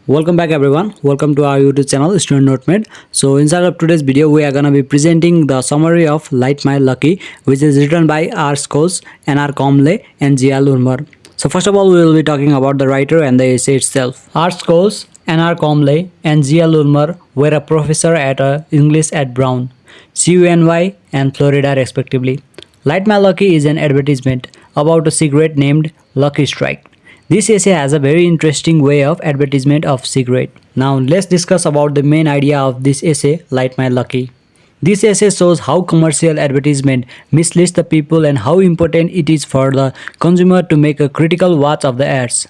Welcome back everyone. Welcome to our YouTube channel Student Notemade. So inside of today's video we are gonna be presenting the summary of Light My Lucky, which is written by R Scholes, R Comle and G L Urmar. So first of all we will be talking about the writer and the essay itself. R Scholes, R Comle and G L Urmar were a professor at English at Brown, CUNY and Florida respectively. Light My Lucky is an advertisement about a cigarette named Lucky Strike. This essay has a very interesting way of advertisement of cigarette. Now let's discuss about the main idea of this essay, Light My Lucky. This essay shows how commercial advertisement misleads the people and how important it is for the consumer to make a critical watch of the ads.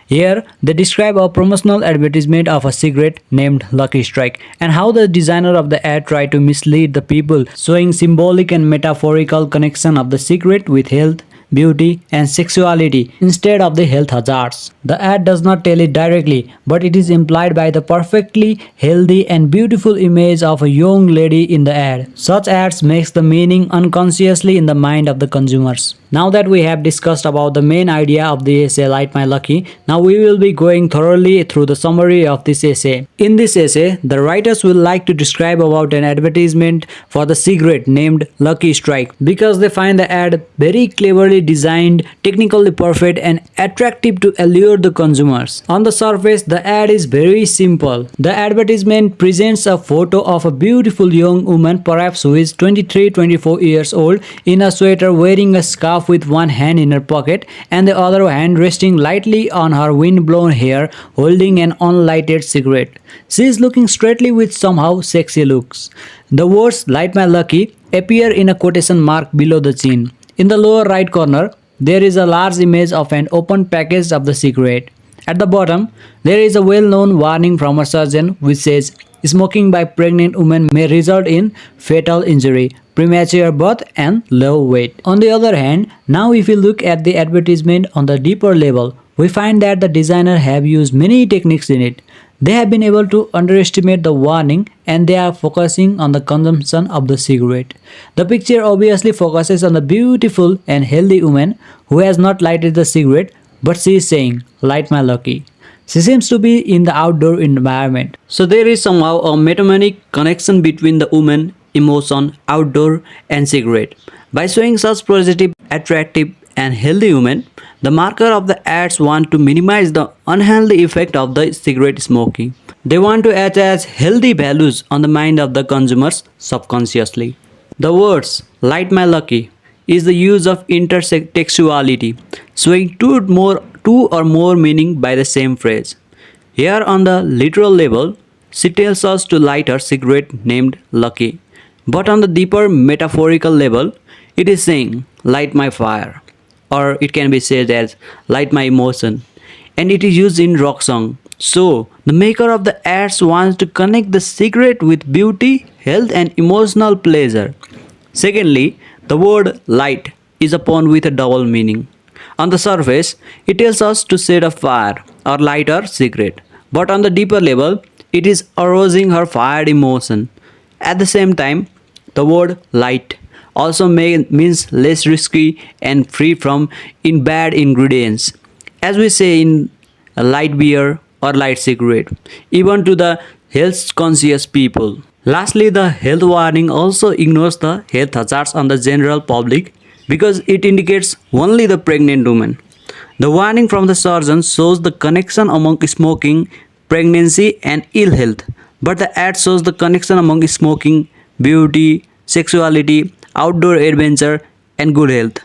Here, they describe a promotional advertisement of a cigarette named Lucky Strike and how the designer of the ad tried to mislead the people, showing symbolic and metaphorical connection of the cigarette with health, beauty, and sexuality instead of the health hazards. The ad does not tell it directly, but it is implied by the perfectly healthy and beautiful image of a young lady in the ad. Such ads makes the meaning unconsciously in the mind of the consumers. Now that we have discussed about the main idea of the essay Light My Lucky, now we will be going thoroughly through the summary of this essay. In this essay, the writers will like to describe about an advertisement for the cigarette named Lucky Strike because they find the ad very cleverly designed, technically perfect and attractive to allure the consumers. On the surface, the ad is very simple. The advertisement presents a photo of a beautiful young woman, perhaps who is 23-24 years old, in a sweater wearing a scarf with one hand in her pocket and the other hand resting lightly on her wind-blown hair, holding an unlighted cigarette. She is looking straightly with somehow sexy looks. The words Light My Lucky appear in a quotation mark below the chin. In the lower right corner, there is a large image of an open package of the cigarette. At the bottom, there is a well-known warning from a surgeon which says, smoking by pregnant women may result in fatal injury, premature birth and low weight. On the other hand, now if we look at the advertisement on the deeper level, we find that the designer have used many techniques in it. They have been able to underestimate the warning and they are focusing on the consumption of the cigarette. The picture obviously focuses on the beautiful and healthy woman who has not lighted the cigarette, but she is saying, Light My Lucky. She seems to be in the outdoor environment. So there is somehow a mnemonic connection between the woman, emotion, outdoor and cigarette. By showing such positive, attractive and healthy women, the marker of the ads want to minimize the unhealthy effect of the cigarette smoking. They want to attach healthy values on the mind of the consumers subconsciously. The words Light My Lucky is the use of intertextuality, showing two or more meaning by the same phrase. Here on the literal level, she tells us to light her cigarette named Lucky. But on the deeper metaphorical level, it is saying, light my fire. Or it can be said as, light my emotion. And it is used in rock song. So, the maker of the ads wants to connect the cigarette with beauty, health and emotional pleasure. Secondly, the word light is a pun with a double meaning. On the surface, it tells us to set a fire or light our cigarette. But on the deeper level, it is arousing her fired emotion. At the same time, the word light also means less risky and free from bad ingredients. As we say in a light beer or light cigarette, even to the health conscious people. Lastly, the health warning also ignores the health hazards on the general public because it indicates only the pregnant woman. The warning from the surgeon shows the connection among smoking, pregnancy and ill health, but the ad shows the connection among smoking, beauty, sexuality, outdoor adventure and good health.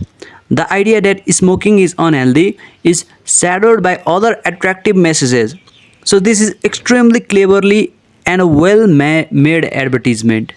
The idea that smoking is unhealthy is shadowed by other attractive messages. So this is extremely cleverly and a well-made advertisement.